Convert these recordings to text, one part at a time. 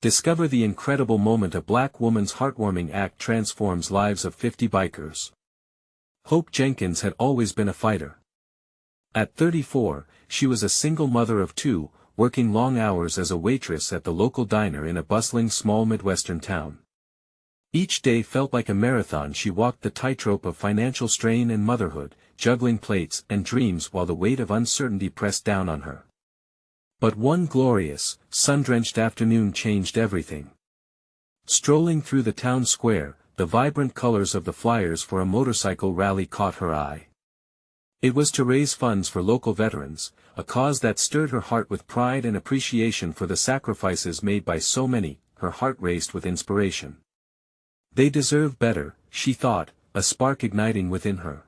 Discover the incredible moment a black woman's heartwarming act transforms lives of 50 bikers. Hope Jenkins had always been a fighter. At 34, she was a single mother of two, working long hours as a waitress at the local diner in a bustling small Midwestern town. Each day felt like a marathon. She walked the tightrope of financial strain and motherhood, juggling plates and dreams while the weight of uncertainty pressed down on her. But one glorious, sun-drenched afternoon changed everything. Strolling through the town square, the vibrant colors of the flyers for a motorcycle rally caught her eye. It was to raise funds for local veterans, a cause that stirred her heart with pride and appreciation for the sacrifices made by so many. Her heart raced with inspiration. They deserve better, she thought, a spark igniting within her.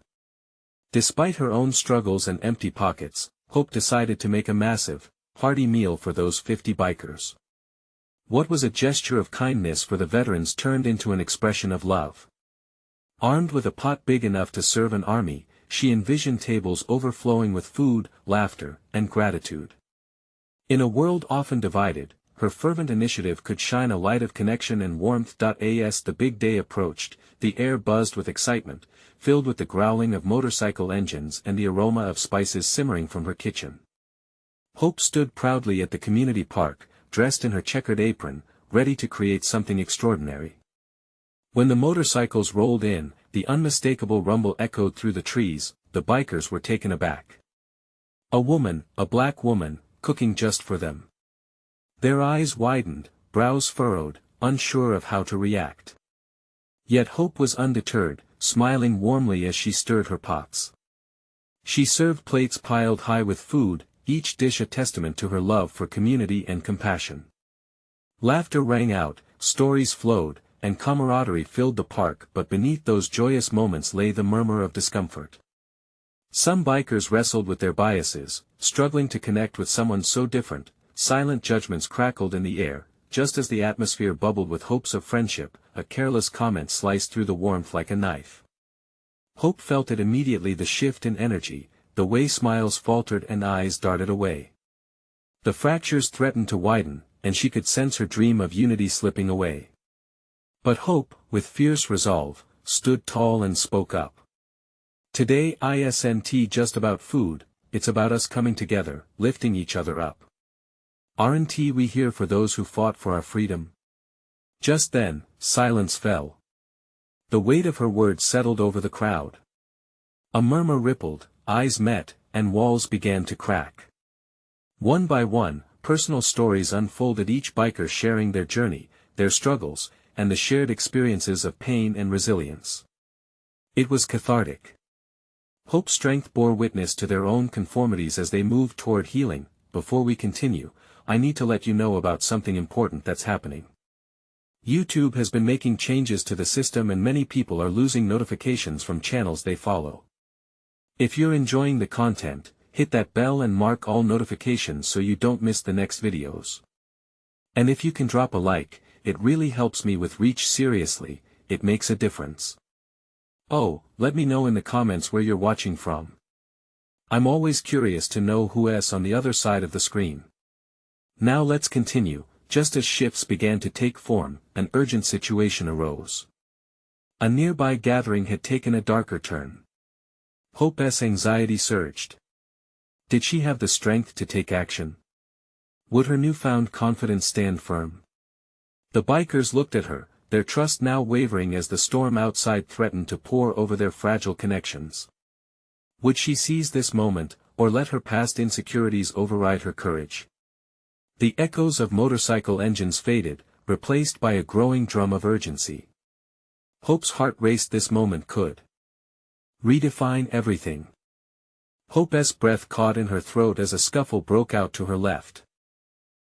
Despite her own struggles and empty pockets, Hope decided to make a massive, hearty meal for those 50 bikers. What was a gesture of kindness for the veterans turned into an expression of love. Armed with a pot big enough to serve an army, she envisioned tables overflowing with food, laughter, and gratitude. In a world often divided, her fervent initiative could shine a light of connection and warmth. As the big day approached, the air buzzed with excitement, filled with the growling of motorcycle engines and the aroma of spices simmering from her kitchen. Hope stood proudly at the community park, dressed in her checkered apron, ready to create something extraordinary. When the motorcycles rolled in, the unmistakable rumble echoed through the trees. The bikers were taken aback. A woman, a black woman, cooking just for them. Their eyes widened, brows furrowed, unsure of how to react. Yet Hope was undeterred, smiling warmly as she stirred her pots. She served plates piled high with food, each dish a testament to her love for community and compassion. Laughter rang out, stories flowed, and camaraderie filled the park, but beneath those joyous moments lay the murmur of discomfort. Some bikers wrestled with their biases, struggling to connect with someone so different. Silent judgments crackled in the air, just as the atmosphere bubbled with hopes of friendship. A careless comment sliced through the warmth like a knife. Hope felt it immediately, the shift in energy, the way smiles faltered and eyes darted away. The fractures threatened to widen, and she could sense her dream of unity slipping away. But Hope, with fierce resolve, stood tall and spoke up. Today isn't just about food, it's about us coming together, lifting each other up. Aren't we here for those who fought for our freedom? Just then, silence fell. The weight of her words settled over the crowd. A murmur rippled, eyes met, and walls began to crack. One by one, personal stories unfolded, each biker sharing their journey, their struggles, and the shared experiences of pain and resilience. It was cathartic. Hope's strength bore witness to their own conformities as they moved toward healing. Before we continue, I need to let you know about something important that's happening. YouTube has been making changes to the system and many people are losing notifications from channels they follow. If you're enjoying the content, hit that bell and mark all notifications so you don't miss the next videos. And if you can drop a like, it really helps me with reach. Seriously, it makes a difference. Oh, let me know in the comments where you're watching from. I'm always curious to know who's on the other side of the screen. Now let's continue. Just as shifts began to take form, an urgent situation arose. A nearby gathering had taken a darker turn. Hope's anxiety surged. Did she have the strength to take action? Would her newfound confidence stand firm? The bikers looked at her, their trust now wavering as the storm outside threatened to pour over their fragile connections. Would she seize this moment, or let her past insecurities override her courage? The echoes of motorcycle engines faded, replaced by a growing drum of urgency. Hope's heart raced. This moment could redefine everything. Hope's breath caught in her throat as a scuffle broke out to her left.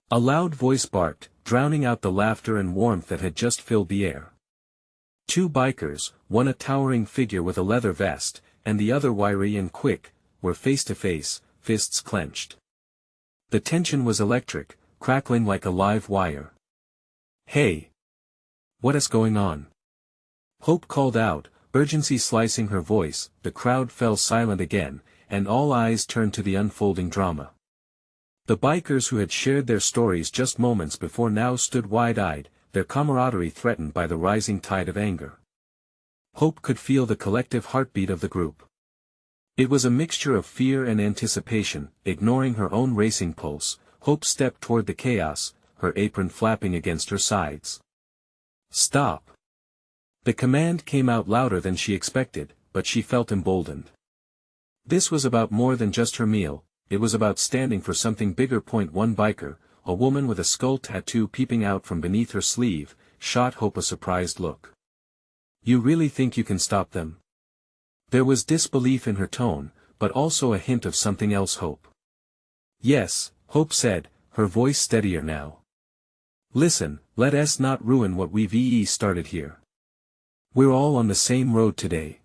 A loud voice barked, drowning out the laughter and warmth that had just filled the air. Two bikers, one a towering figure with a leather vest, and the other wiry and quick, were face to face, fists clenched. The tension was electric, crackling like a live wire. "Hey! What is going on?" Hope called out, urgency slicing her voice. The crowd fell silent again, and all eyes turned to the unfolding drama. The bikers who had shared their stories just moments before now stood wide-eyed, their camaraderie threatened by the rising tide of anger. Hope could feel the collective heartbeat of the group. It was a mixture of fear and anticipation. Ignoring her own racing pulse, Hope stepped toward the chaos, her apron flapping against her sides. "Stop!" The command came out louder than she expected, but she felt emboldened. This was about more than just her meal, it was about standing for something bigger. One biker, a woman with a skull tattoo peeping out from beneath her sleeve, shot Hope a surprised look. "You really think you can stop them?" There was disbelief in her tone, but also a hint of something else. "Hope." "Yes," Hope said, her voice steadier now. "Listen, let us not ruin what we've started here. We're all on the same road today."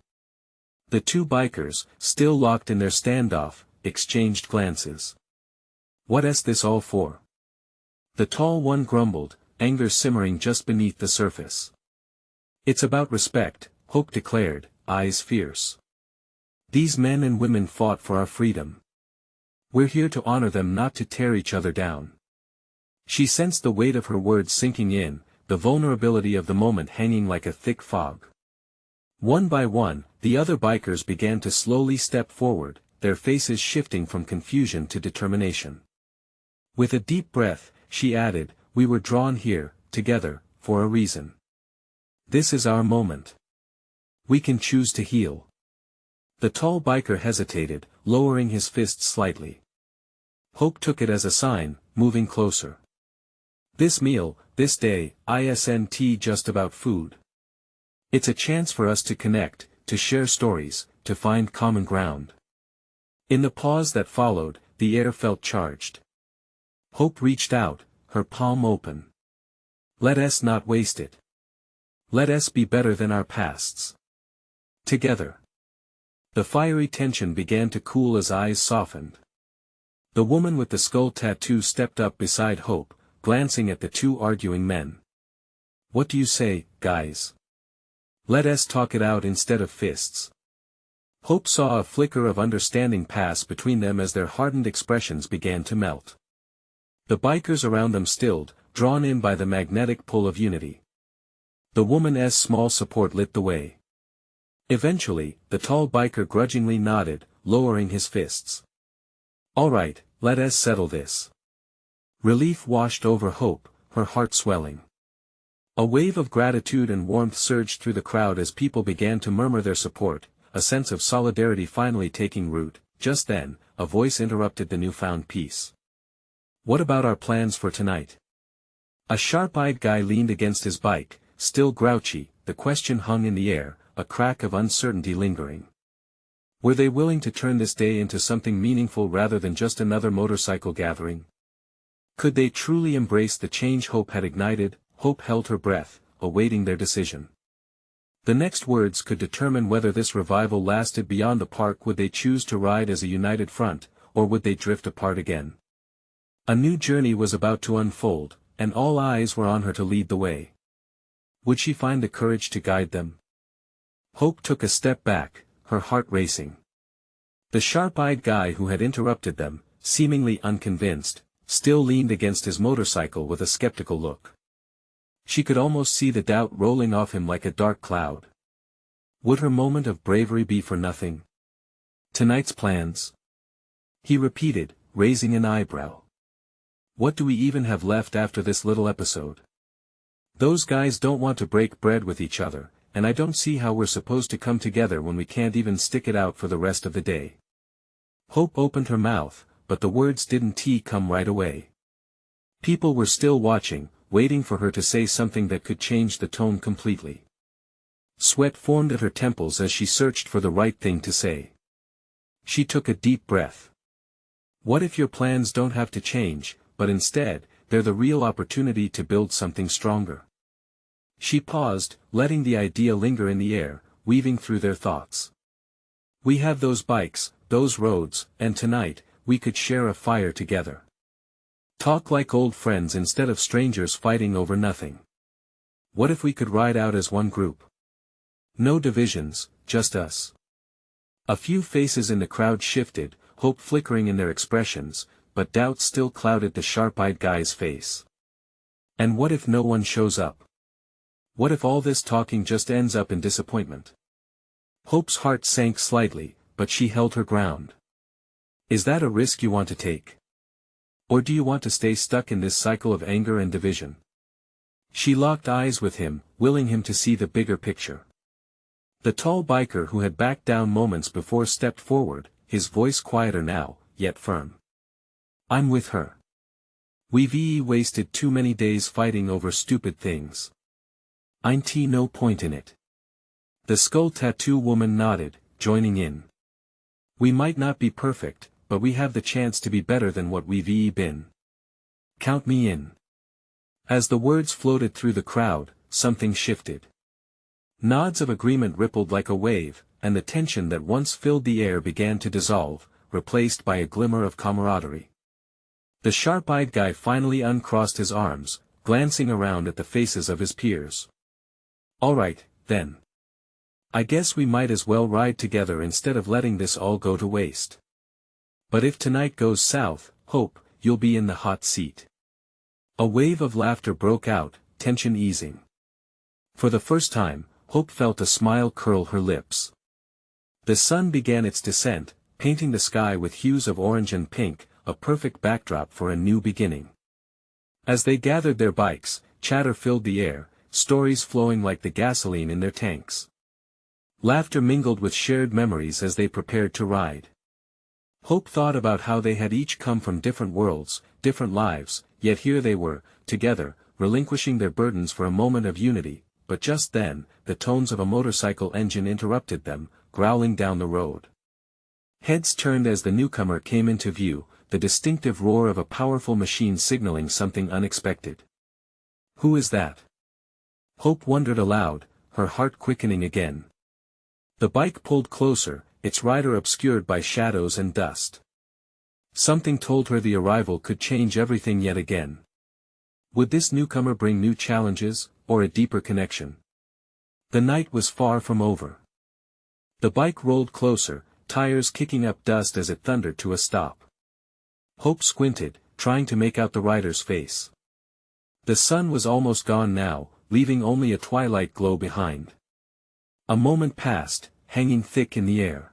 The two bikers, still locked in their standoff, exchanged glances. "What's this all for?" The tall one grumbled, anger simmering just beneath the surface. "It's about respect," Hope declared, eyes fierce. "These men and women fought for our freedom. We're here to honor them, not to tear each other down." She sensed the weight of her words sinking in, the vulnerability of the moment hanging like a thick fog. One by one, the other bikers began to slowly step forward, their faces shifting from confusion to determination. With a deep breath, she added, "We were drawn here, together, for a reason. This is our moment. We can choose to heal." The tall biker hesitated, lowering his fist slightly. Hope took it as a sign, moving closer. "This meal, this day, isn't just about food. It's a chance for us to connect, to share stories, to find common ground." In the pause that followed, the air felt charged. Hope reached out, her palm open. "Let us not waste it. Let us be better than our pasts. Together." The fiery tension began to cool as eyes softened. The woman with the skull tattoo stepped up beside Hope, glancing at the two arguing men. "What do you say, guys? Let us talk it out instead of fists." Hope saw a flicker of understanding pass between them as their hardened expressions began to melt. The bikers around them stilled, drawn in by the magnetic pull of unity. The woman's small support lit the way. Eventually, the tall biker grudgingly nodded, lowering his fists. "All right, let us settle this." Relief washed over Hope, her heart swelling. A wave of gratitude and warmth surged through the crowd as people began to murmur their support, a sense of solidarity finally taking root. Just then, a voice interrupted the newfound peace. "What about our plans for tonight?" A sharp-eyed guy leaned against his bike, still grouchy, the question hung in the air, a crack of uncertainty lingering. Were they willing to turn this day into something meaningful rather than just another motorcycle gathering? Could they truly embrace the change Hope had ignited? Hope held her breath, awaiting their decision. The next words could determine whether this revival lasted beyond the park. Would they choose to ride as a united front, or would they drift apart again? A new journey was about to unfold, and all eyes were on her to lead the way. Would she find the courage to guide them? Hope took a step back, her heart racing. The sharp-eyed guy who had interrupted them, seemingly unconvinced, still leaned against his motorcycle with a skeptical look. She could almost see the doubt rolling off him like a dark cloud. Would her moment of bravery be for nothing? "Tonight's plans?" he repeated, raising an eyebrow. "What do we even have left after this little episode? Those guys don't want to break bread with each other, and I don't see how we're supposed to come together when we can't even stick it out for the rest of the day." Hope opened her mouth, but the words didn't come right away. People were still watching, waiting for her to say something that could change the tone completely. Sweat formed at her temples as she searched for the right thing to say. She took a deep breath. What if your plans don't have to change, but instead, they're the real opportunity to build something stronger? She paused, letting the idea linger in the air, weaving through their thoughts. We have those bikes, those roads, and tonight, we could share a fire together. Talk like old friends instead of strangers fighting over nothing. What if we could ride out as one group? No divisions, just us. A few faces in the crowd shifted, hope flickering in their expressions, but doubt still clouded the sharp-eyed guy's face. And what if no one shows up? What if all this talking just ends up in disappointment? Hope's heart sank slightly, but she held her ground. Is that a risk you want to take? Or do you want to stay stuck in this cycle of anger and division? She locked eyes with him, willing him to see the bigger picture. The tall biker who had backed down moments before stepped forward, his voice quieter now, yet firm. I'm with her. We've wasted too many days fighting over stupid things. Ain't no point in it. The skull tattoo woman nodded, joining in. We might not be perfect, but we have the chance to be better than what we've been. Count me in. As the words floated through the crowd, something shifted. Nods of agreement rippled like a wave, and the tension that once filled the air began to dissolve, replaced by a glimmer of camaraderie. The sharp-eyed guy finally uncrossed his arms, glancing around at the faces of his peers. All right, then. I guess we might as well ride together instead of letting this all go to waste. But if tonight goes south, Hope, you'll be in the hot seat. A wave of laughter broke out, tension easing. For the first time, Hope felt a smile curl her lips. The sun began its descent, painting the sky with hues of orange and pink, a perfect backdrop for a new beginning. As they gathered their bikes, chatter filled the air, stories flowing like the gasoline in their tanks. Laughter mingled with shared memories as they prepared to ride. Hope thought about how they had each come from different worlds, different lives, yet here they were, together, relinquishing their burdens for a moment of unity, but just then, the tones of a motorcycle engine interrupted them, growling down the road. Heads turned as the newcomer came into view, the distinctive roar of a powerful machine signaling something unexpected. Who is that? Hope wondered aloud, her heart quickening again. The bike pulled closer, its rider obscured by shadows and dust. Something told her the arrival could change everything yet again. Would this newcomer bring new challenges, or a deeper connection? The night was far from over. The bike rolled closer, tires kicking up dust as it thundered to a stop. Hope squinted, trying to make out the rider's face. The sun was almost gone now, leaving only a twilight glow behind. A moment passed, hanging thick in the air.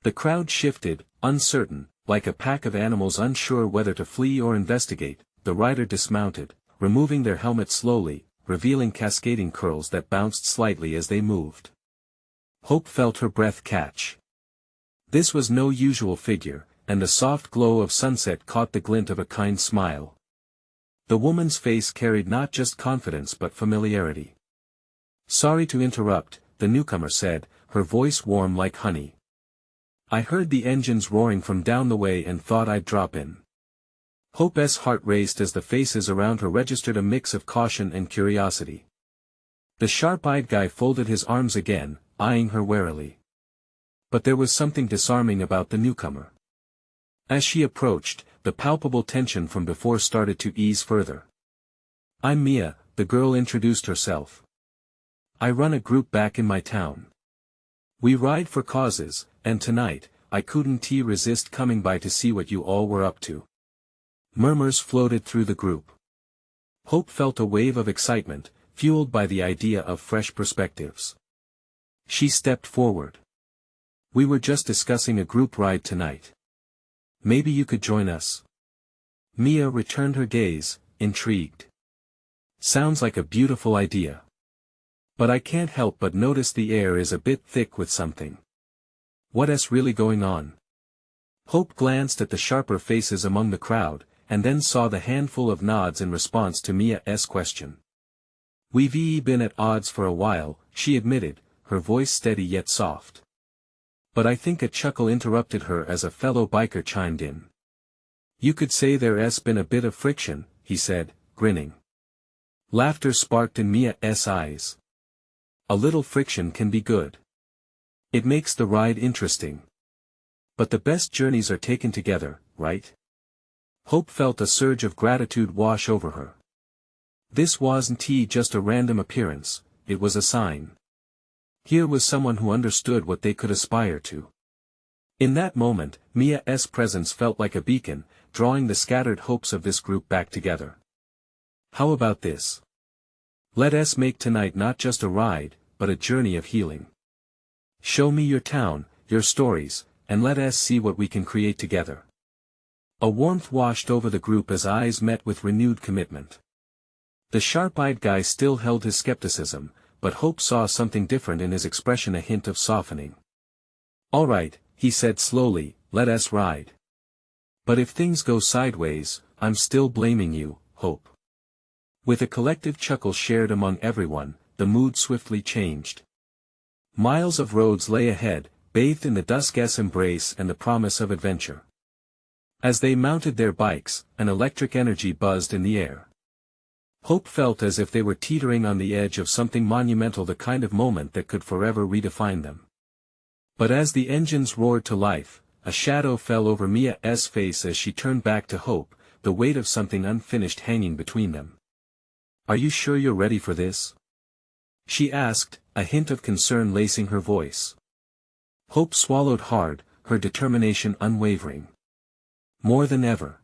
The crowd shifted, uncertain, like a pack of animals unsure whether to flee or investigate. The rider dismounted, removing their helmet slowly, revealing cascading curls that bounced slightly as they moved. Hope felt her breath catch. This was no usual figure, and the soft glow of sunset caught the glint of a kind smile. The woman's face carried not just confidence but familiarity. Sorry to interrupt, the newcomer said, her voice warm like honey. I heard the engines roaring from down the way and thought I'd drop in. Hope's heart raced as the faces around her registered a mix of caution and curiosity. The sharp-eyed guy folded his arms again, eyeing her warily. But there was something disarming about the newcomer. As she approached, the palpable tension from before started to ease further. I'm Mia, the girl introduced herself. I run a group back in my town. We ride for causes, and tonight, I couldn't resist coming by to see what you all were up to. Murmurs floated through the group. Hope felt a wave of excitement, fueled by the idea of fresh perspectives. She stepped forward. We were just discussing a group ride tonight. Maybe you could join us. Mia returned her gaze, intrigued. Sounds like a beautiful idea. But I can't help but notice the air is a bit thick with something. What's really going on? Hope glanced at the sharper faces among the crowd, and then saw the handful of nods in response to Mia's question. We've been at odds for a while, she admitted, her voice steady yet soft. But I think a chuckle interrupted her as a fellow biker chimed in. You could say there's been a bit of friction, he said, grinning. Laughter sparked in Mia's eyes. A little friction can be good. It makes the ride interesting. But the best journeys are taken together, right? Hope felt a surge of gratitude wash over her. This wasn't just a random appearance, it was a sign. Here was someone who understood what they could aspire to. In that moment, Mia's presence felt like a beacon, drawing the scattered hopes of this group back together. How about this? Let us make tonight not just a ride, but a journey of healing. Show me your town, your stories, and let us see what we can create together. A warmth washed over the group as eyes met with renewed commitment. The sharp-eyed guy still held his skepticism, but Hope saw something different in his expression, a hint of softening. All right, he said slowly, let us ride. But if things go sideways, I'm still blaming you, Hope. With a collective chuckle shared among everyone, the mood swiftly changed. Miles of roads lay ahead, bathed in the dusk's embrace and the promise of adventure. As they mounted their bikes, an electric energy buzzed in the air. Hope felt as if they were teetering on the edge of something monumental, the kind of moment that could forever redefine them. But as the engines roared to life, a shadow fell over Mia's face as she turned back to Hope, the weight of something unfinished hanging between them. Are you sure you're ready for this? She asked, a hint of concern lacing her voice. Hope swallowed hard, her determination unwavering. More than ever.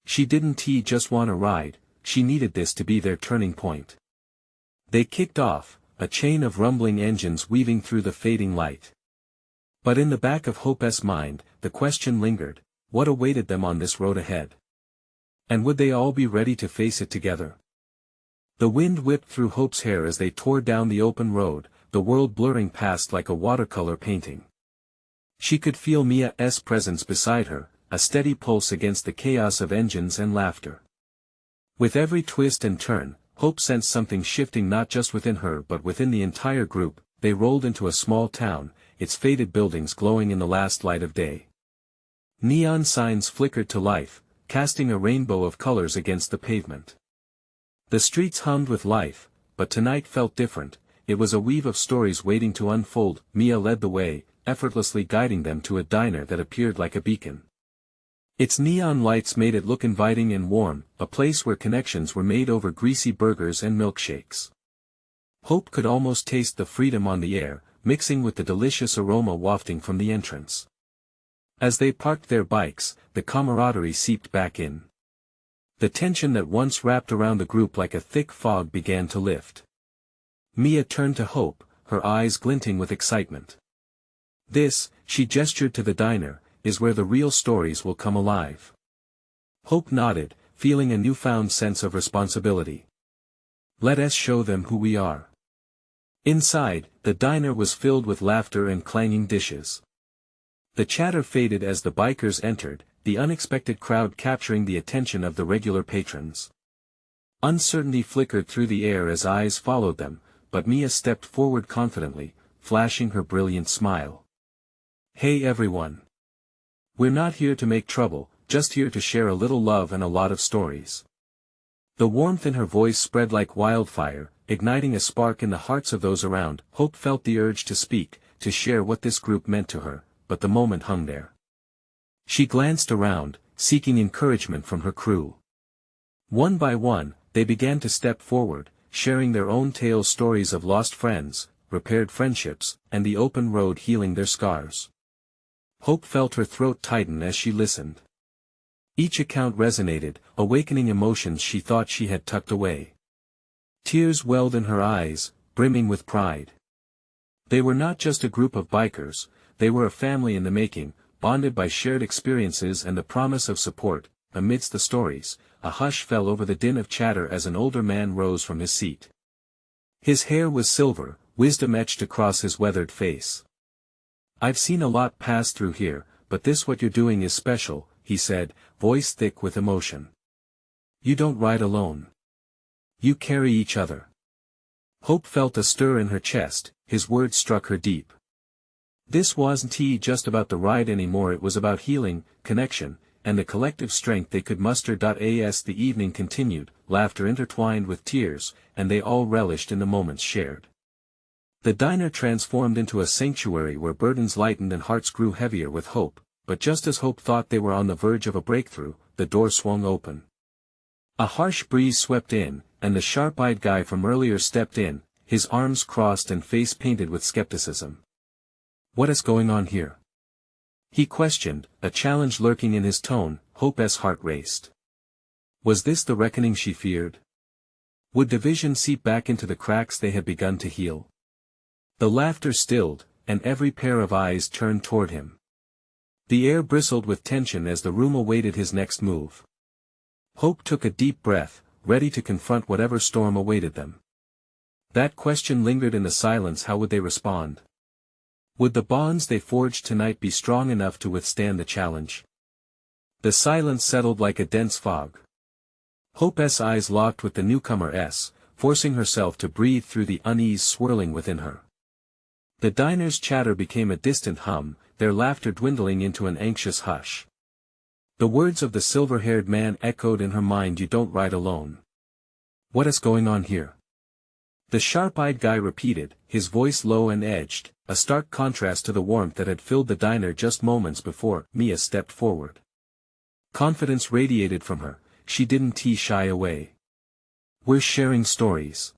She didn't just want a ride, she needed this to be their turning point. They kicked off, a chain of rumbling engines weaving through the fading light. But in the back of Hope's mind, the question lingered, what awaited them on this road ahead? And would they all be ready to face it together? The wind whipped through Hope's hair as they tore down the open road, the world blurring past like a watercolor painting. She could feel Mia's presence beside her, a steady pulse against the chaos of engines and laughter. With every twist and turn, Hope sensed something shifting not just within her but within the entire group. They rolled into a small town, its faded buildings glowing in the last light of day. Neon signs flickered to life, casting a rainbow of colors against the pavement. The streets hummed with life, but tonight felt different. It was a weave of stories waiting to unfold. Mia led the way, effortlessly guiding them to a diner that appeared like a beacon. Its neon lights made it look inviting and warm, a place where connections were made over greasy burgers and milkshakes. Hope could almost taste the freedom on the air, mixing with the delicious aroma wafting from the entrance. As they parked their bikes, the camaraderie seeped back in. The tension that once wrapped around the group like a thick fog began to lift. Mia turned to Hope, her eyes glinting with excitement. This, she gestured to the diner, is where the real stories will come alive. Hope nodded, feeling a newfound sense of responsibility. Let us show them who we are. Inside, the diner was filled with laughter and clanging dishes. The chatter faded as the bikers entered, the unexpected crowd capturing the attention of the regular patrons. Uncertainty flickered through the air as eyes followed them, but Mia stepped forward confidently, flashing her brilliant smile. Hey everyone! We're not here to make trouble, just here to share a little love and a lot of stories. The warmth in her voice spread like wildfire, igniting a spark in the hearts of those around. Hope felt the urge to speak, to share what this group meant to her, but the moment hung there. She glanced around, seeking encouragement from her crew. One by one, they began to step forward, sharing their own tales, stories of lost friends, repaired friendships, and the open road healing their scars. Hope felt her throat tighten as she listened. Each account resonated, awakening emotions she thought she had tucked away. Tears welled in her eyes, brimming with pride. They were not just a group of bikers, they were a family in the making, bonded by shared experiences and the promise of support. Amidst the stories, a hush fell over the din of chatter as an older man rose from his seat. His hair was silver, wisdom etched across his weathered face. I've seen a lot pass through here, but this what you're doing is special, he said, voice thick with emotion. You don't ride alone. You carry each other. Hope felt a stir in her chest, his words struck her deep. This wasn't just about the ride anymore, it was about healing, connection, and the collective strength they could muster. As the evening continued, laughter intertwined with tears, and they all relished in the moments shared. The diner transformed into a sanctuary where burdens lightened and hearts grew heavier with hope, but just as Hope thought they were on the verge of a breakthrough, the door swung open. A harsh breeze swept in, and the sharp-eyed guy from earlier stepped in, his arms crossed and face painted with skepticism. What is going on here? He questioned, a challenge lurking in his tone. Hope's heart raced. Was this the reckoning she feared? Would division seep back into the cracks they had begun to heal? The laughter stilled, and every pair of eyes turned toward him. The air bristled with tension as the room awaited his next move. Hope took a deep breath, ready to confront whatever storm awaited them. That question lingered in the silence. How would they respond? Would the bonds they forged tonight be strong enough to withstand the challenge? The silence settled like a dense fog. Hope's eyes locked with the newcomer's, forcing herself to breathe through the unease swirling within her. The diner's chatter became a distant hum, their laughter dwindling into an anxious hush. The words of the silver-haired man echoed in her mind. You don't ride alone. What is going on here? The sharp-eyed guy repeated, his voice low and edged, a stark contrast to the warmth that had filled the diner just moments before. Mia stepped forward. Confidence radiated from her, she didn't shy away. We're sharing stories.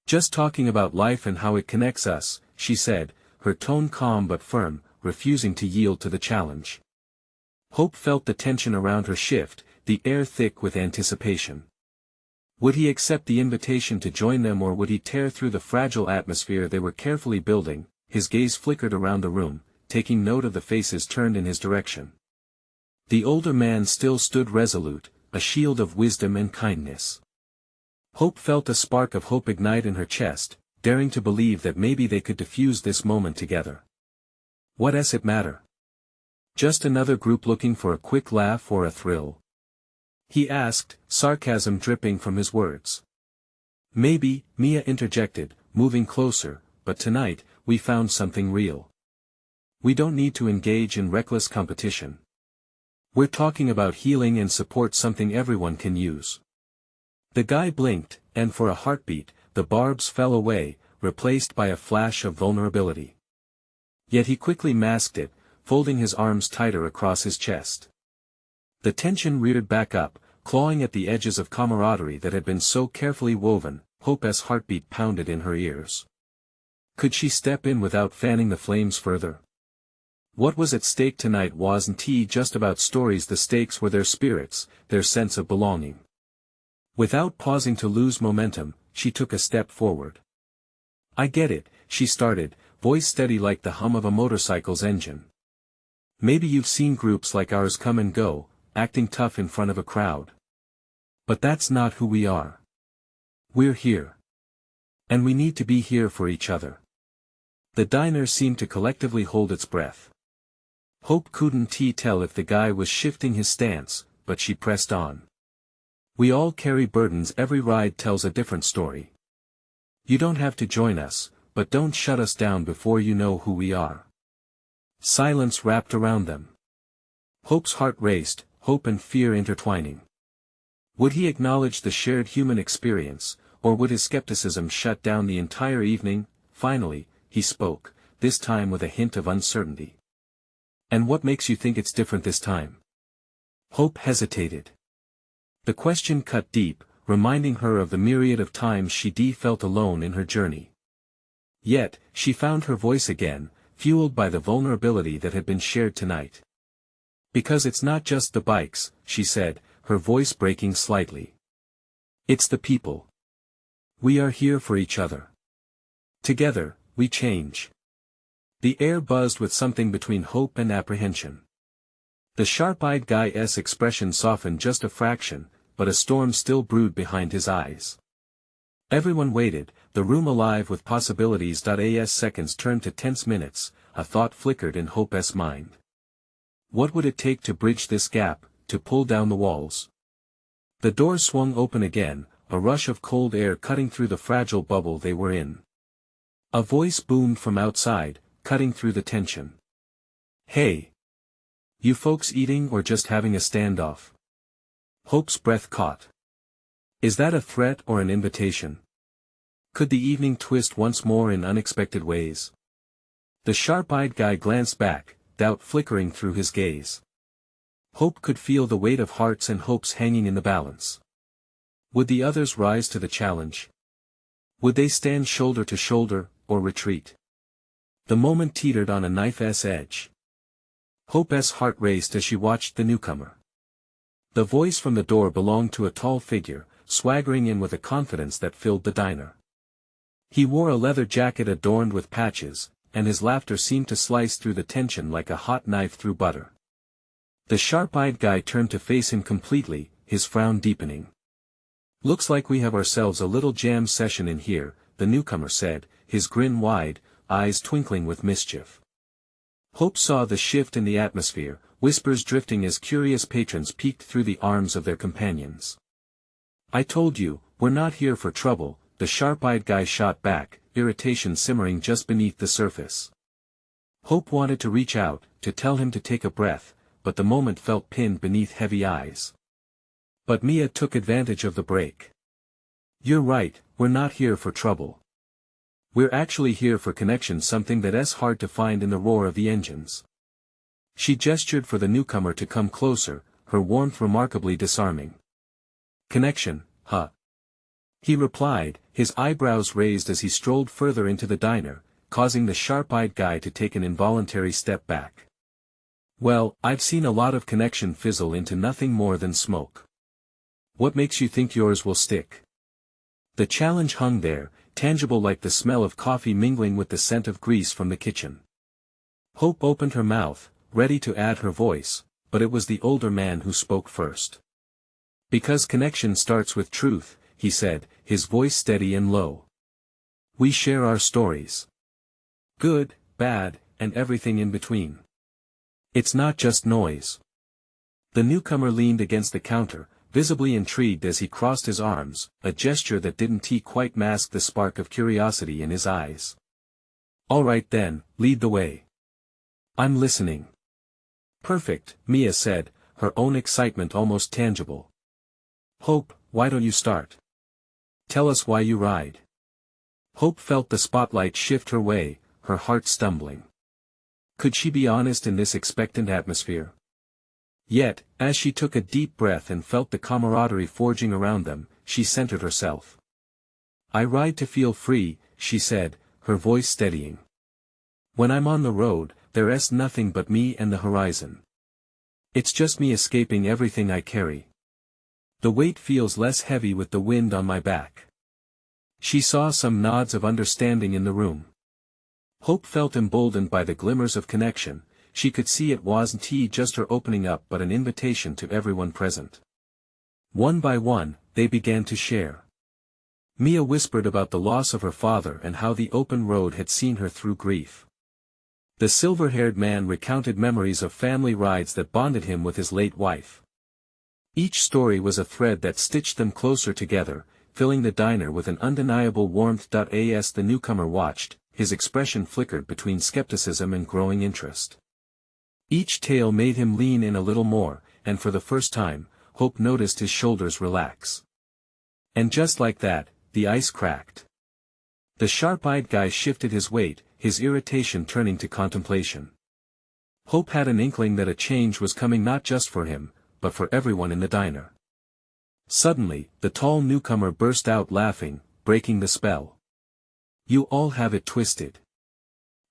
Just talking about life and how it connects us, she said, her tone calm but firm, refusing to yield to the challenge. Hope felt the tension around her shift, the air thick with anticipation. Would he accept the invitation to join them, or would he tear through the fragile atmosphere they were carefully building? His gaze flickered around the room, taking note of the faces turned in his direction. The older man still stood resolute, a shield of wisdom and kindness. Hope felt a spark of hope ignite in her chest, daring to believe that maybe they could diffuse this moment together. What does it matter? Just another group looking for a quick laugh or a thrill? He asked, sarcasm dripping from his words. Maybe, Mia interjected, moving closer, but tonight, we found something real. We don't need to engage in reckless competition. We're talking about healing and support, something everyone can use. The guy blinked, and for a heartbeat, the barbs fell away, replaced by a flash of vulnerability. Yet he quickly masked it, folding his arms tighter across his chest. The tension reared back up, clawing at the edges of camaraderie that had been so carefully woven. Hope's heartbeat pounded in her ears. Could she step in without fanning the flames further? What was at stake tonight wasn't just about stories. The stakes were their spirits, their sense of belonging. Without pausing to lose momentum, she took a step forward. I get it, she started, voice steady like the hum of a motorcycle's engine. Maybe you've seen groups like ours come and go, acting tough in front of a crowd. But that's not who we are. We're here. And we need to be here for each other. The diner seemed to collectively hold its breath. Hope couldn't tell if the guy was shifting his stance, but she pressed on. We all carry burdens. Every ride tells a different story. You don't have to join us, but don't shut us down before you know who we are. Silence wrapped around them. Hope's heart raced, hope and fear intertwining. Would he acknowledge the shared human experience, or would his skepticism shut down the entire evening? Finally, he spoke, this time with a hint of uncertainty. And what makes you think it's different this time? Hope hesitated. The question cut deep, reminding her of the myriad of times she felt alone in her journey. Yet, she found her voice again, fueled by the vulnerability that had been shared tonight. Because it's not just the bikes, she said, her voice breaking slightly. It's the people. We are here for each other. Together, we change. The air buzzed with something between hope and apprehension. The sharp-eyed guy's expression softened just a fraction, but a storm still brewed behind his eyes. Everyone waited, the room alive with possibilities. As seconds turned to tense minutes, a thought flickered in Hope's mind. What would it take to bridge this gap, to pull down the walls? The door swung open again, a rush of cold air cutting through the fragile bubble they were in. A voice boomed from outside, cutting through the tension. Hey! You folks eating or just having a standoff? Hope's breath caught. Is that a threat or an invitation? Could the evening twist once more in unexpected ways? The sharp-eyed guy glanced back, doubt flickering through his gaze. Hope could feel the weight of hearts and hopes hanging in the balance. Would the others rise to the challenge? Would they stand shoulder to shoulder, or retreat? The moment teetered on a knife's edge. Hope's heart raced as she watched the newcomer. The voice from the door belonged to a tall figure, swaggering in with a confidence that filled the diner. He wore a leather jacket adorned with patches, and his laughter seemed to slice through the tension like a hot knife through butter. The sharp-eyed guy turned to face him completely, his frown deepening. "Looks like we have ourselves a little jam session in here," the newcomer said, his grin wide, eyes twinkling with mischief. Hope saw the shift in the atmosphere, whispers drifting as curious patrons peeked through the arms of their companions. "I told you, we're not here for trouble," the sharp-eyed guy shot back, irritation simmering just beneath the surface. Hope wanted to reach out, to tell him to take a breath, but the moment felt pinned beneath heavy eyes. But Mia took advantage of the break. "You're right, we're not here for trouble. We're actually here for connection, something that's hard to find in the roar of the engines." She gestured for the newcomer to come closer, her warmth remarkably disarming. "Connection, huh?" he replied, his eyebrows raised as he strolled further into the diner, causing the sharp-eyed guy to take an involuntary step back. "Well, I've seen a lot of connection fizzle into nothing more than smoke. What makes you think yours will stick?" The challenge hung there, tangible like the smell of coffee mingling with the scent of grease from the kitchen. Hope opened her mouth, ready to add her voice, but it was the older man who spoke first. "Because connection starts with truth," he said, his voice steady and low. "We share our stories. Good, bad, and everything in between. It's not just noise." The newcomer leaned against the counter, visibly intrigued as he crossed his arms, a gesture that didn't quite mask the spark of curiosity in his eyes. "All right then, lead the way. I'm listening." "Perfect," Mia said, her own excitement almost tangible. "Hope, why don't you start? Tell us why you ride." Hope felt the spotlight shift her way, her heart stumbling. Could she be honest in this expectant atmosphere? Yet, as she took a deep breath and felt the camaraderie forging around them, she centered herself. "I ride to feel free," she said, her voice steadying. "When I'm on the road, there's nothing but me and the horizon. It's just me escaping everything I carry. The weight feels less heavy with the wind on my back." She saw some nods of understanding in the room. Hope felt emboldened by the glimmers of connection. She could see it wasn't just her opening up but an invitation to everyone present. One by one, they began to share. Mia whispered about the loss of her father and how the open road had seen her through grief. The silver-haired man recounted memories of family rides that bonded him with his late wife. Each story was a thread that stitched them closer together, filling the diner with an undeniable warmth. As the newcomer watched, his expression flickered between skepticism and growing interest. Each tale made him lean in a little more, and for the first time, Hope noticed his shoulders relax. And just like that, the ice cracked. The sharp-eyed guy shifted his weight, his irritation turning to contemplation. Hope had an inkling that a change was coming, not just for him, but for everyone in the diner. Suddenly, the tall newcomer burst out laughing, breaking the spell. "You all have it twisted.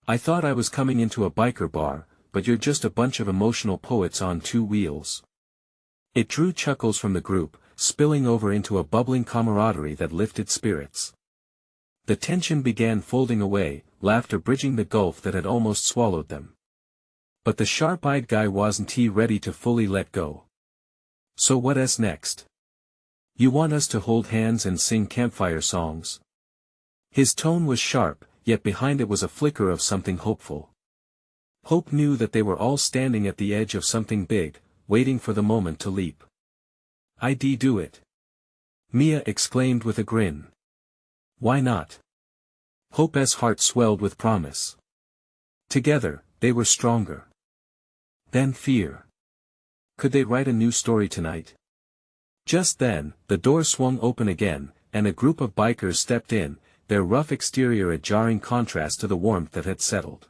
I thought I was coming into a biker bar, but you're just a bunch of emotional poets on two wheels." It drew chuckles from the group, spilling over into a bubbling camaraderie that lifted spirits. The tension began folding away, laughter bridging the gulf that had almost swallowed them. But the sharp-eyed guy wasn't ready to fully let go. "So what's next? You want us to hold hands and sing campfire songs?" His tone was sharp, yet behind it was a flicker of something hopeful. Hope knew that they were all standing at the edge of something big, waiting for the moment to leap. "I'd do it," Mia exclaimed with a grin. "Why not?" Hope's heart swelled with promise. Together, they were stronger than fear. Could they write a new story tonight? Just then, the door swung open again, and a group of bikers stepped in, their rough exterior a jarring contrast to the warmth that had settled.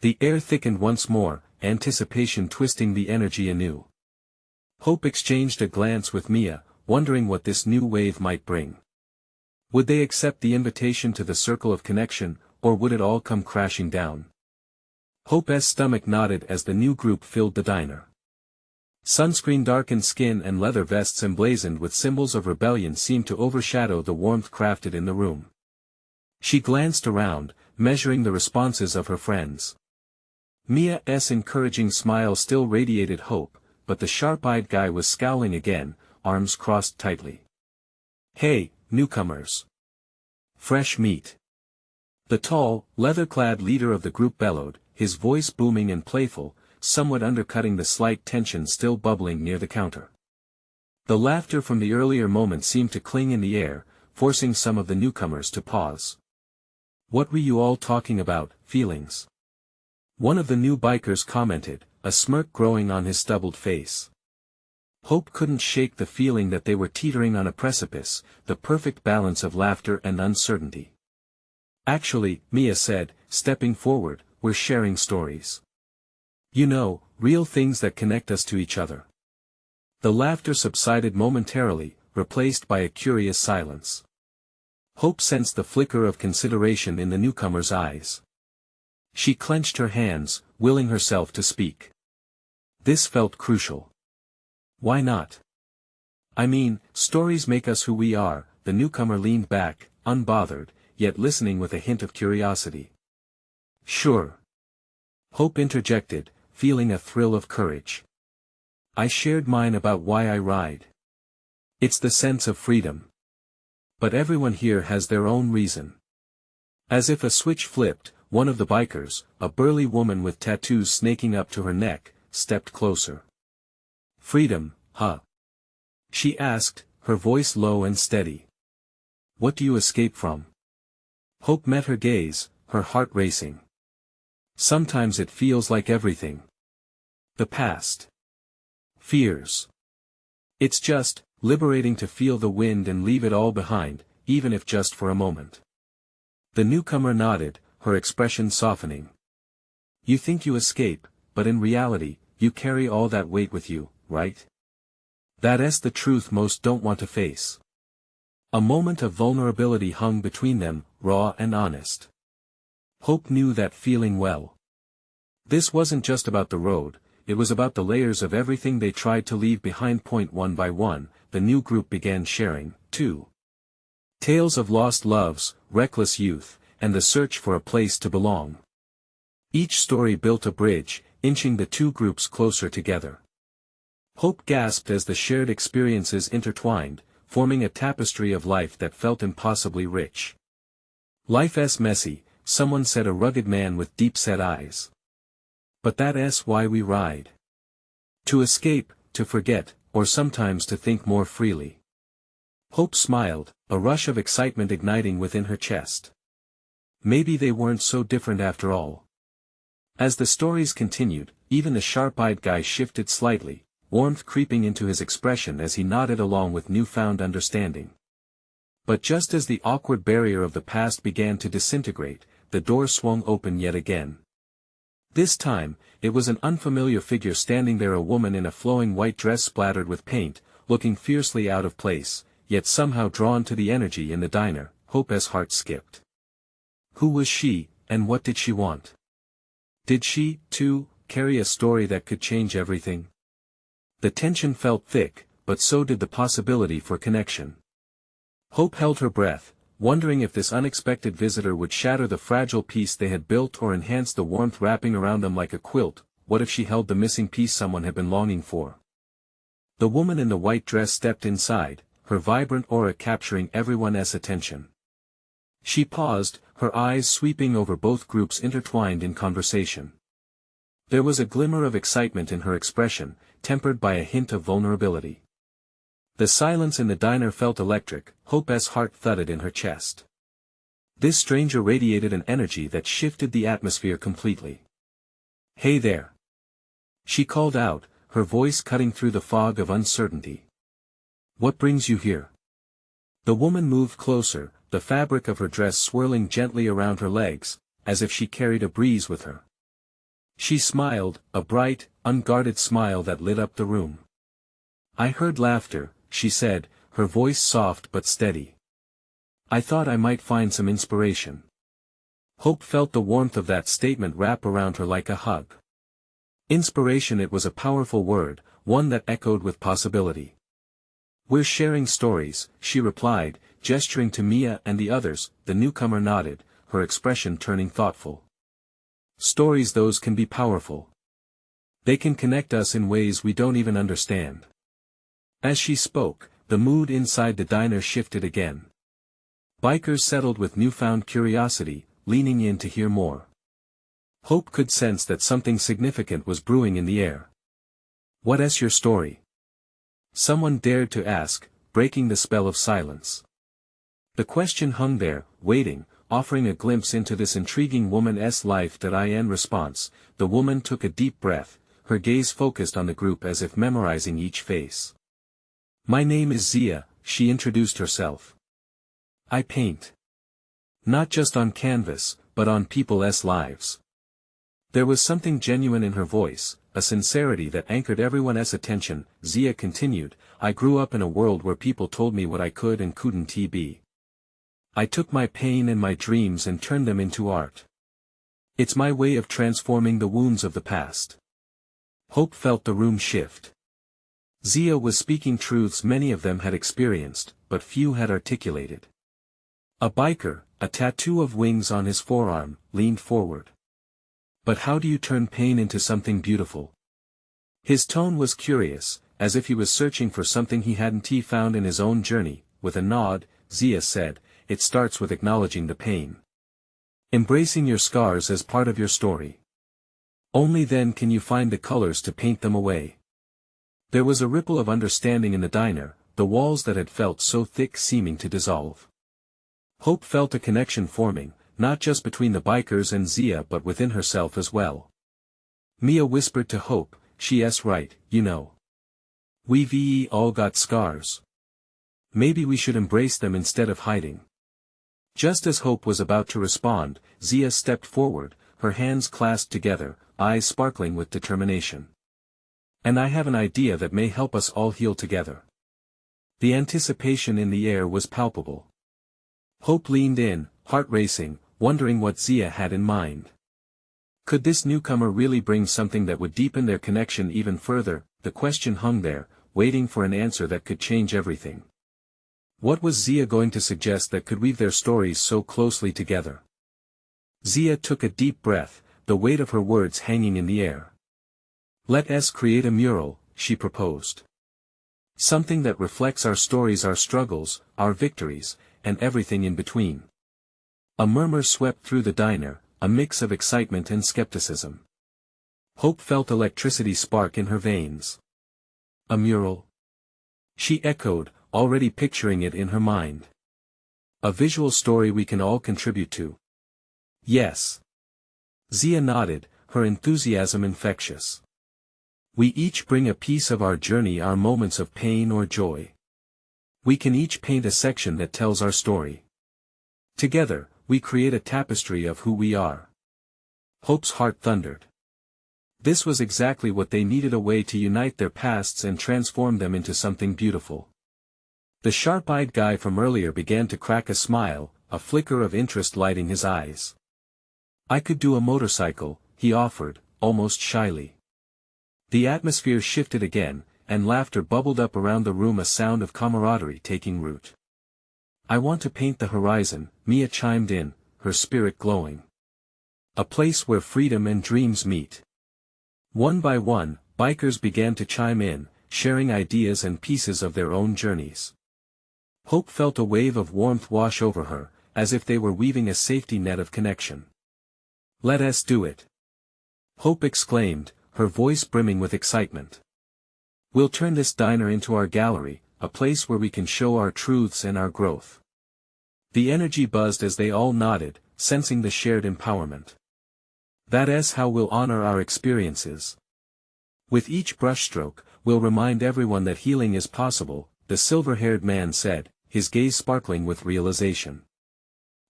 The air thickened once more, anticipation twisting the energy anew. Hope exchanged a glance with Mia, wondering what this new wave might bring. Would they accept the invitation to the circle of connection, or would it all come crashing down? Hope's stomach nodded as the new group filled the diner. Sunscreen-darkened skin and leather vests emblazoned with symbols of rebellion seemed to overshadow the warmth crafted in the room. She glanced around, measuring the responses of her friends. Mia's encouraging smile still radiated hope, but the sharp-eyed guy was scowling again, arms crossed tightly. "Hey, newcomers! Fresh meat!" The tall, leather-clad leader of the group bellowed, his voice booming and playful, somewhat undercutting the slight tension still bubbling near the counter. The laughter from the earlier moment seemed to cling in the air, forcing some of the newcomers to pause. "What were you all talking about, feelings?" one of the new bikers commented, a smirk growing on his stubbled face. Hope couldn't shake the feeling that they were teetering on a precipice, the perfect balance of laughter and uncertainty. "Actually," Mia said, stepping forward, "we're sharing stories. You know, real things that connect us to each other." The laughter subsided momentarily, replaced by a curious silence. Hope sensed the flicker of consideration in the newcomer's eyes. She clenched her hands, willing herself to speak. This felt crucial. "Why not? I mean, stories make us who we are." The newcomer leaned back, unbothered, yet listening with a hint of curiosity. "Sure." Hope interjected, feeling a thrill of courage. "I shared mine about why I ride. It's the sense of freedom. But everyone here has their own reason." As if a switch flipped, one of the bikers, a burly woman with tattoos snaking up to her neck, stepped closer. "Freedom, huh?" she asked, her voice low and steady. "What do you escape from?" Hope met her gaze, her heart racing. "Sometimes it feels like everything. The past. Fears. It's just, liberating to feel the wind and leave it all behind, even if just for a moment." The newcomer nodded, her expression softening. "You think you escape, but in reality, you carry all that weight with you, right? That's the truth most don't want to face." A moment of vulnerability hung between them, raw and honest. Hope knew that feeling well. This wasn't just about the road, it was about the layers of everything they tried to leave behind. One by one, the new group began sharing, too. Tales of lost loves, reckless youth, and the search for a place to belong. Each story built a bridge, inching the two groups closer together. Hope gasped as the shared experiences intertwined, forming a tapestry of life that felt impossibly rich. "Life's messy," someone said, a rugged man with deep-set eyes. "But that's why we ride. To escape, to forget, or sometimes to think more freely." Hope smiled, a rush of excitement igniting within her chest. Maybe they weren't so different after all. As the stories continued, even the sharp-eyed guy shifted slightly, warmth creeping into his expression as he nodded along with newfound understanding. But just as the awkward barrier of the past began to disintegrate, the door swung open yet again. This time, it was an unfamiliar figure standing there, a woman in a flowing white dress splattered with paint, looking fiercely out of place, yet somehow drawn to the energy in the diner. Hope's heart skipped. Who was she, and what did she want? Did she, too, carry a story that could change everything? The tension felt thick, but so did the possibility for connection. Hope held her breath, wondering if this unexpected visitor would shatter the fragile peace they had built or enhance the warmth wrapping around them like a quilt. What if she held the missing piece someone had been longing for? The woman in the white dress stepped inside, her vibrant aura capturing everyone's attention. She paused, her eyes sweeping over both groups intertwined in conversation. There was a glimmer of excitement in her expression, tempered by a hint of vulnerability. The silence in the diner felt electric. Hope's heart thudded in her chest. This stranger radiated an energy that shifted the atmosphere completely. "Hey there!" she called out, her voice cutting through the fog of uncertainty. "What brings you here?" The woman moved closer, the fabric of her dress swirling gently around her legs, as if she carried a breeze with her. She smiled, a bright, unguarded smile that lit up the room. "I heard laughter," she said, her voice soft but steady. "I thought I might find some inspiration." Hope felt the warmth of that statement wrap around her like a hug. Inspiration, it was a powerful word, one that echoed with possibility. "We're sharing stories," she replied, gesturing to Mia and the others. The newcomer nodded, her expression turning thoughtful. "Stories, those can be powerful. They can connect us in ways we don't even understand." As she spoke, the mood inside the diner shifted again. Bikers settled with newfound curiosity, leaning in to hear more. Hope could sense that something significant was brewing in the air. "What's your story?" someone dared to ask, breaking the spell of silence. The question hung there, waiting, offering a glimpse into this intriguing woman's life. In response, the woman took a deep breath, her gaze focused on the group as if memorizing each face. "My name is Zia," she introduced herself. "I paint. Not just on canvas, but on people's lives." There was something genuine in her voice, a sincerity that anchored everyone's attention. Zia continued, "I grew up in a world where people told me what I could and couldn't be. I took my pain and my dreams and turned them into art. It's my way of transforming the wounds of the past." Hope felt the room shift. Zia was speaking truths many of them had experienced, but few had articulated. A biker, a tattoo of wings on his forearm, leaned forward. "But how do you turn pain into something beautiful?" His tone was curious, as if he was searching for something he hadn't found in his own journey. With a nod, Zia said, "It starts with acknowledging the pain. Embracing your scars as part of your story. Only then can you find the colors to paint them away." There was a ripple of understanding in the diner, the walls that had felt so thick seeming to dissolve. Hope felt a connection forming, not just between the bikers and Zia but within herself as well. Mia whispered to Hope, "She's right, you know. We've all got scars. Maybe we should embrace them instead of hiding." Just as Hope was about to respond, Zia stepped forward, her hands clasped together, eyes sparkling with determination. "And I have an idea that may help us all heal together." The anticipation in the air was palpable. Hope leaned in, heart racing, wondering what Zia had in mind. Could this newcomer really bring something that would deepen their connection even further? The question hung there, waiting for an answer that could change everything. What was Zia going to suggest that could weave their stories so closely together? Zia took a deep breath, the weight of her words hanging in the air. "Let's create a mural," she proposed. "Something that reflects our stories, our struggles, our victories, and everything in between." A murmur swept through the diner, a mix of excitement and skepticism. Hope felt electricity spark in her veins. "A mural?" she echoed, already picturing it in her mind. "A visual story we can all contribute to." "Yes." Zia nodded, her enthusiasm infectious. "We each bring a piece of our journey, our moments of pain or joy. We can each paint a section that tells our story. Together, we create a tapestry of who we are." Hope's heart thundered. This was exactly what they needed, a way to unite their pasts and transform them into something beautiful. The sharp-eyed guy from earlier began to crack a smile, a flicker of interest lighting his eyes. "I could do a motorcycle," he offered, almost shyly. The atmosphere shifted again, and laughter bubbled up around the room, a sound of camaraderie taking root. "I want to paint the horizon," Mia chimed in, her spirit glowing. "A place where freedom and dreams meet." One by one, bikers began to chime in, sharing ideas and pieces of their own journeys. Hope felt a wave of warmth wash over her, as if they were weaving a safety net of connection. "Let's do it!" Hope exclaimed, her voice brimming with excitement. "We'll turn this diner into our gallery, a place where we can show our truths and our growth." The energy buzzed as they all nodded, sensing the shared empowerment. "That's how we'll honor our experiences. With each brushstroke, we'll remind everyone that healing is possible," the silver-haired man said, his gaze sparkling with realization.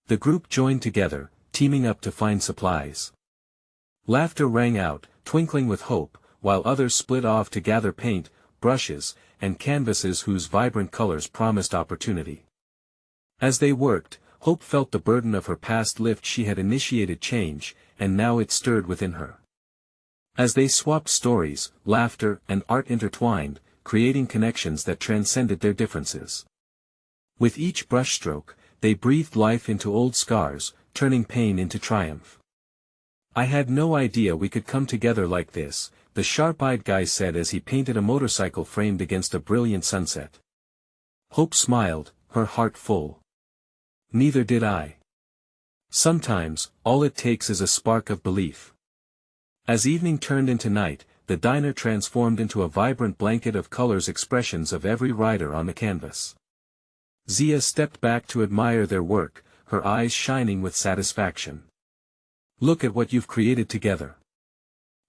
The group joined together, teaming up to find supplies. Laughter rang out, twinkling with hope, while others split off to gather paint, brushes, and canvases whose vibrant colors promised opportunity. As they worked, Hope felt the burden of her past lift. She had initiated change, and now it stirred within her. As they swapped stories, laughter, and art intertwined, creating connections that transcended their differences. With each brushstroke, they breathed life into old scars, turning pain into triumph. "I had no idea we could come together like this," the sharp-eyed guy said as he painted a motorcycle framed against a brilliant sunset. Hope smiled, her heart full. "Neither did I. Sometimes, all it takes is a spark of belief." As evening turned into night, the diner transformed into a vibrant blanket of colors, expressions of every rider on the canvas. Zia stepped back to admire their work, her eyes shining with satisfaction. "Look at what you've created together."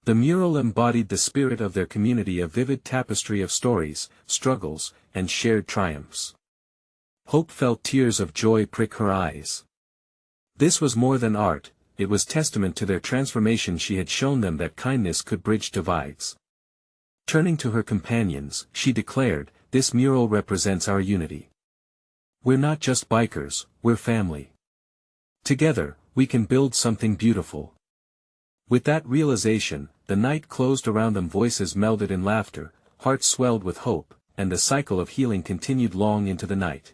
The mural embodied the spirit of their community, a vivid tapestry of stories, struggles, and shared triumphs. Hope felt tears of joy prick her eyes. This was more than art, it was testament to their transformation. She had shown them that kindness could bridge divides. Turning to her companions, she declared, "This mural represents our unity. We're not just bikers, we're family. Together, we can build something beautiful." With that realization, the night closed around them. Voices melded in laughter, hearts swelled with hope, and the cycle of healing continued long into the night.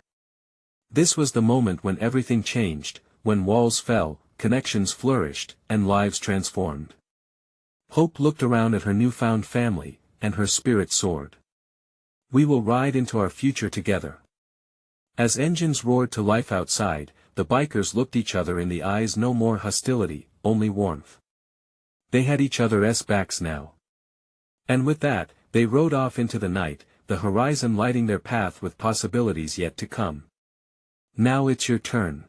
This was the moment when everything changed, when walls fell, connections flourished, and lives transformed. Hope looked around at her newfound family, and her spirit soared. "We will ride into our future together." As engines roared to life outside, the bikers looked each other in the eyes. No more hostility, only warmth. They had each other's backs now. And with that, they rode off into the night, the horizon lighting their path with possibilities yet to come. Now it's your turn.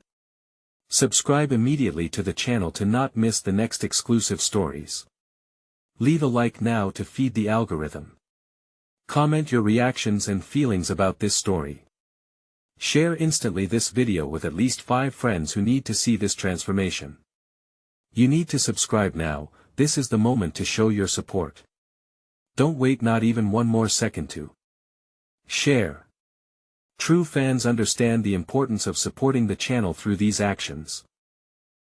Subscribe immediately to the channel to not miss the next exclusive stories. Leave a like now to feed the algorithm. Comment your reactions and feelings about this story. Share instantly this video with at least 5 friends who need to see this transformation. You need to subscribe now. This is the moment to show your support. Don't wait not even one more second to share. True fans understand the importance of supporting the channel through these actions.